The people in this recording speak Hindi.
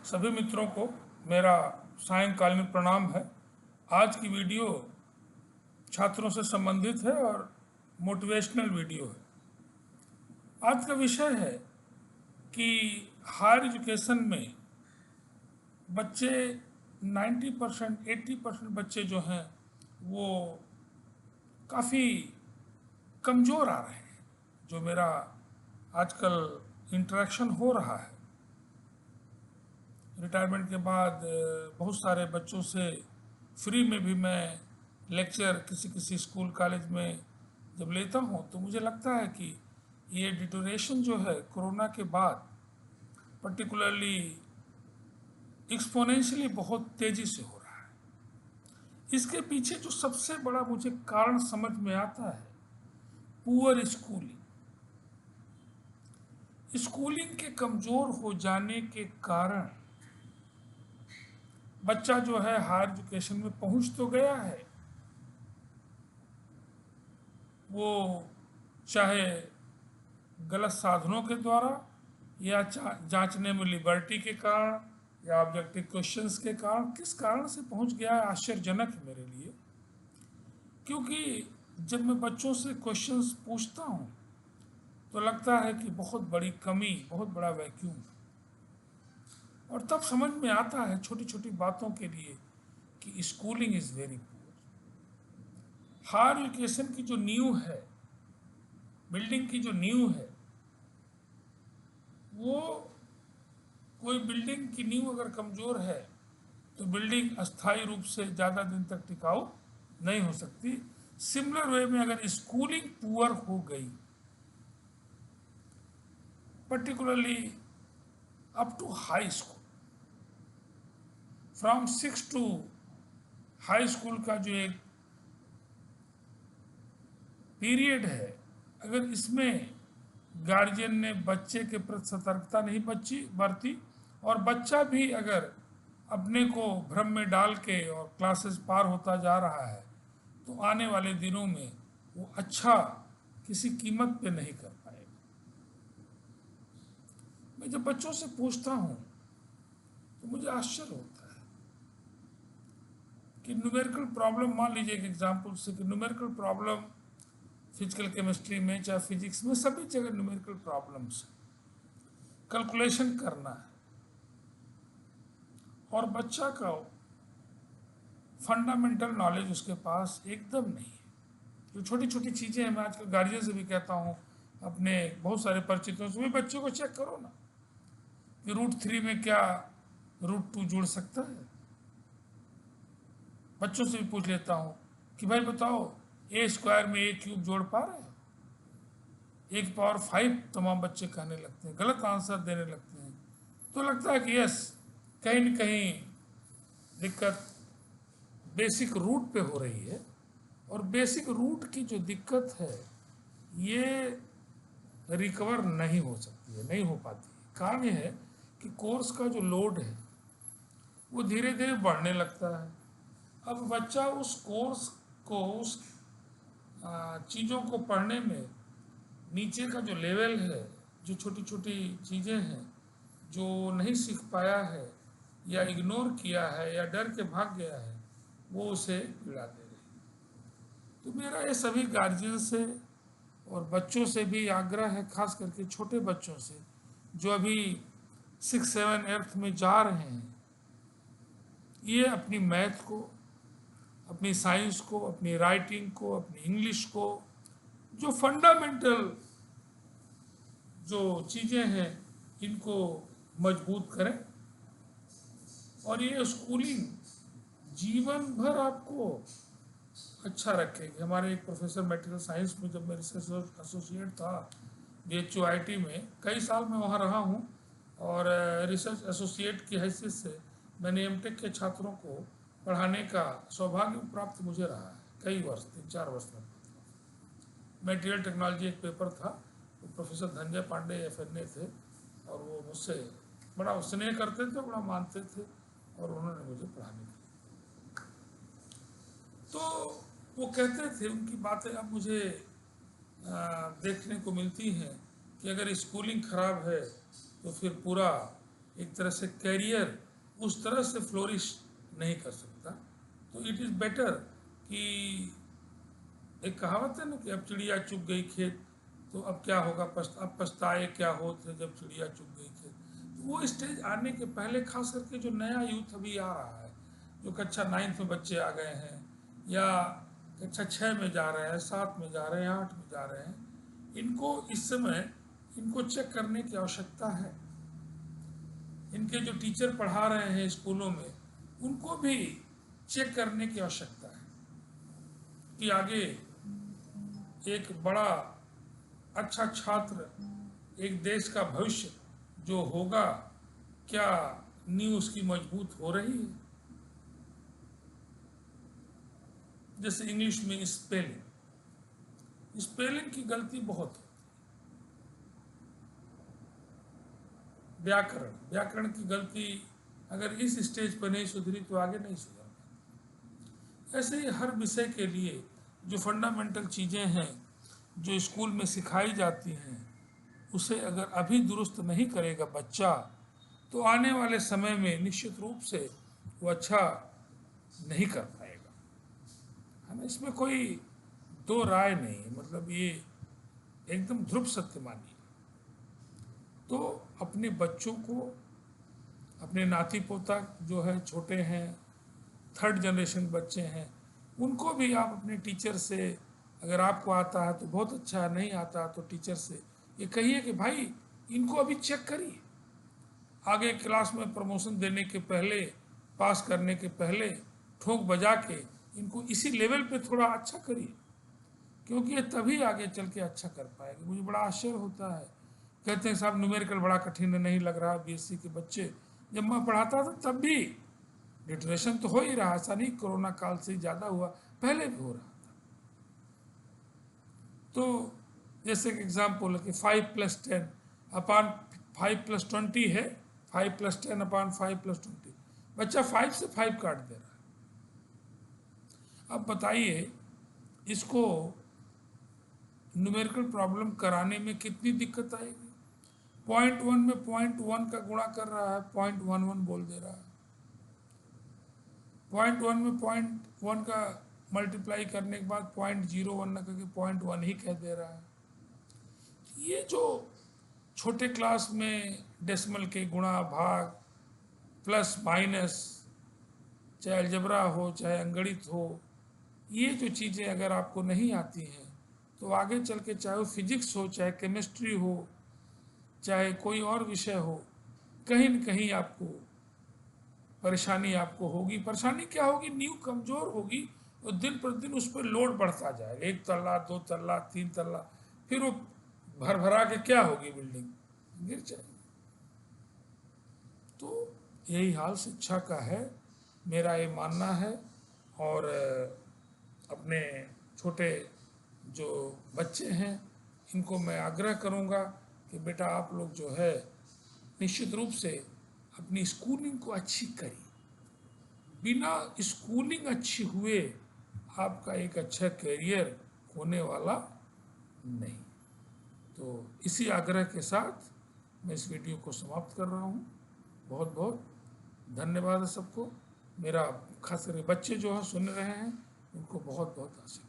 सभी मित्रों को मेरा सायंकालीन प्रणाम है। आज की वीडियो छात्रों से संबंधित है और मोटिवेशनल वीडियो है। आज का विषय है कि हायर एजुकेशन में बच्चे 90% 80% बच्चे जो हैं वो काफ़ी कमज़ोर आ रहे हैं। जो मेरा आजकल इंटरेक्शन हो रहा है रिटायरमेंट के बाद बहुत सारे बच्चों से फ्री में भी मैं लेक्चर किसी किसी स्कूल कॉलेज में जब लेता हूँ तो मुझे लगता है कि ये डिटोरेशन जो है कोरोना के बाद पर्टिकुलरली एक्सपोनेंशियली बहुत तेज़ी से हो रहा है। इसके पीछे जो सबसे बड़ा मुझे कारण समझ में आता है, पुअर स्कूलिंग के कमज़ोर हो जाने के कारण बच्चा जो है हायर एजुकेशन में पहुंच तो गया है, वो चाहे गलत साधनों के द्वारा या जांचने में लिबर्टी के कारण या ऑब्जेक्टिव क्वेश्चंस के कारण, किस कारण से पहुंच गया है आश्चर्यजनक है मेरे लिए। क्योंकि जब मैं बच्चों से क्वेश्चंस पूछता हूं तो लगता है कि बहुत बड़ी कमी, बहुत बड़ा वैक्यूम, और तब समझ में आता है छोटी छोटी बातों के लिए कि schooling is very poor. Higher education की जो नींव है, बिल्डिंग की जो नींव है, वो कोई बिल्डिंग की नींव अगर कमज़ोर है तो बिल्डिंग अस्थायी रूप से ज़्यादा दिन तक टिकाऊ नहीं हो सकती। सिमिलर वे में अगर स्कूलिंग पुअर हो गई, particularly up to high school, from 6 to high school का जो एक पीरियड है, अगर इसमें गार्जियन ने बच्चे के प्रति सतर्कता नहीं बरती और बच्चा भी अगर अपने को भ्रम में डाल के और क्लासेस पार होता जा रहा है, तो आने वाले दिनों में वो अच्छा किसी कीमत पे नहीं कर पाएगा। मैं जब बच्चों से पूछता हूँ तो मुझे आश्चर्य होता है कि न्यूमेरिकल प्रॉब्लम, मान लीजिए एक एग्जाम्पल से कि न्यूमेरिकल प्रॉब्लम फिजिकल केमिस्ट्री में चाहे फिजिक्स में, सभी जगह न्यूमेरिकल प्रॉब्लम्स, कैलकुलेशन करना है और बच्चा का फंडामेंटल नॉलेज उसके पास एकदम नहीं है। जो छोटी छोटी चीज़ें हैं, मैं आजकल गार्जियन से भी कहता हूँ, अपने बहुत सारे परिचितों से भी, बच्चों को चेक करो ना कि √3 में क्या √2 जुड़ सकता है। बच्चों से भी पूछ लेता हूँ कि भाई बताओ, a² में a³ जोड़ पा रहे हो? 1⁵ तमाम बच्चे कहने लगते हैं, गलत आंसर देने लगते हैं। तो लगता है कि यस, कहीं न कहीं दिक्कत बेसिक रूट पे हो रही है, और बेसिक रूट की जो दिक्कत है ये रिकवर नहीं हो सकती है, नहीं हो पाती है। कारण ये है कि कोर्स का जो लोड है वो धीरे धीरे बढ़ने लगता है। अब बच्चा उस कोर्स को, उस चीज़ों को पढ़ने में नीचे का जो लेवल है, जो छोटी छोटी चीज़ें हैं जो नहीं सीख पाया है या इग्नोर किया है या डर के भाग गया है, वो उसे पीड़ा दे रही है। तो मेरा ये सभी गार्जियन से और बच्चों से भी आग्रह है, खास करके छोटे बच्चों से जो अभी 6, 7, 8 में जा रहे हैं, ये अपनी मैथ को, अपनी साइंस को, अपनी राइटिंग को, अपनी इंग्लिश को, जो फंडामेंटल जो चीज़ें हैं, इनको मजबूत करें। और ये स्कूलिंग जीवन भर आपको अच्छा रखेगी। हमारे एक प्रोफेसर मेटेरियल साइंस में, जब मैं रिसर्च एसोसिएट था BHUIT में, कई साल मैं वहाँ रहा हूँ, और रिसर्च एसोसिएट की हैसियत से मैंने MTech के छात्रों को पढ़ाने का सौभाग्य प्राप्त मुझे रहा है कई वर्ष, 3-4 वर्ष में। मटेरियल टेक्नोलॉजी एक पेपर था, तो प्रोफेसर धनंजय पांडे FNA थे, और वो मुझसे बड़ा स्नेह करते थे, बड़ा मानते थे, और उन्होंने मुझे पढ़ाने के लिए। तो वो कहते थे, उनकी बातें अब मुझे देखने को मिलती हैं कि अगर स्कूलिंग खराब है तो फिर पूरा एक तरह से कैरियर उस तरह से फ्लोरिश नहीं कर सकता। तो इट इज़ बेटर कि एक कहावत है ना कि अब चिड़िया चुग गई खेत, तो अब क्या होगा, अब पछताए क्या होते जब चिड़िया चुग गई खेत। तो वो स्टेज आने के पहले, खास करके जो नया यूथ अभी आ रहा है, जो कक्षा 9 में बच्चे आ गए हैं या कक्षा 6 में जा रहे हैं, 7 में जा रहे हैं, 8 में जा रहे हैं, इनको इस समय इनको चेक करने की आवश्यकता है। इनके जो टीचर पढ़ा रहे हैं स्कूलों में, उनको भी चेक करने की आवश्यकता है कि आगे एक बड़ा अच्छा छात्र, एक देश का भविष्य जो होगा, क्या नींव उसकी मजबूत हो रही है। जैसे इंग्लिश में स्पेलिंग की गलती बहुत होती है। व्याकरण की गलती अगर इस स्टेज पर नहीं सुधरी तो आगे नहीं सुधर पाती। ऐसे ही हर विषय के लिए जो फंडामेंटल चीज़ें हैं जो स्कूल में सिखाई जाती हैं, उसे अगर अभी दुरुस्त नहीं करेगा बच्चा, तो आने वाले समय में निश्चित रूप से वो अच्छा नहीं कर पाएगा, है ना। इसमें कोई दो राय नहीं है, मतलब ये एकदम ध्रुव सत्य मानिए। तो अपने बच्चों को, अपने नाती पोता जो है छोटे हैं, 3rd जनरेशन बच्चे हैं, उनको भी आप अपने टीचर से, अगर आपको आता है तो बहुत अच्छा है, नहीं आता तो टीचर से ये कहिए कि भाई इनको अभी चेक करिए, आगे क्लास में प्रमोशन देने के पहले, पास करने के पहले ठोक बजा के इनको इसी लेवल पे थोड़ा अच्छा करिए, क्योंकि ये तभी आगे चल के अच्छा कर पाएंगे। मुझे बड़ा आश्चर्य होता है, कहते हैं साहब न्यूमेरिकल बड़ा कठिन है, नहीं लग रहा। बीएससी के बच्चे, जब मैं पढ़ाता था तब भी डिटरेशन तो हो ही रहा, ऐसा नहीं कोरोना काल से ज़्यादा हुआ, पहले भी हो रहा था। तो जैसे कि एग्जाम्पल है कि 5+10 अपान 5+20 है, 5+10 अपान 5+20, बच्चा 5 से 5 काट दे रहा है। अब बताइए इसको न्यूमेरिकल प्रॉब्लम कराने में कितनी दिक्कत आएगी। 0.1 में 0.1 का गुणा कर रहा है, 0.11 बोल दे रहा है। 0.1 में 0.1 का मल्टीप्लाई करने के बाद 0.01 न करके 0.1 ही कह दे रहा है। ये जो छोटे क्लास में डेसिमल के गुणा भाग प्लस माइनस, चाहे अलजबरा हो चाहे अंगणित हो, ये जो चीज़ें अगर आपको नहीं आती हैं तो आगे चल के, चाहे वो फिजिक्स हो, चाहे केमिस्ट्री हो, चाहे कोई और विषय हो, कहीं न कहीं आपको परेशानी आपको होगी। परेशानी क्या होगी, नींव कमज़ोर होगी और दिन प्रतिदिन उस पर लोड बढ़ता जाएगा, 1 तल्ला 2 तल्ला 3 तल्ला, फिर वो भर भरा के क्या होगी, बिल्डिंग गिर जाएगी। तो यही हाल शिक्षा का है, मेरा ये मानना है। और अपने छोटे जो बच्चे हैं इनको मैं आग्रह करूँगा कि बेटा आप लोग जो है निश्चित रूप से अपनी स्कूलिंग को अच्छी करिए। बिना स्कूलिंग अच्छी हुए आपका एक अच्छा करियर होने वाला नहीं। तो इसी आग्रह के साथ मैं इस वीडियो को समाप्त कर रहा हूँ। बहुत बहुत धन्यवाद है सबको। मेरा खास करके बच्चे जो है सुन रहे हैं, उनको बहुत बहुत आशीर्वाद।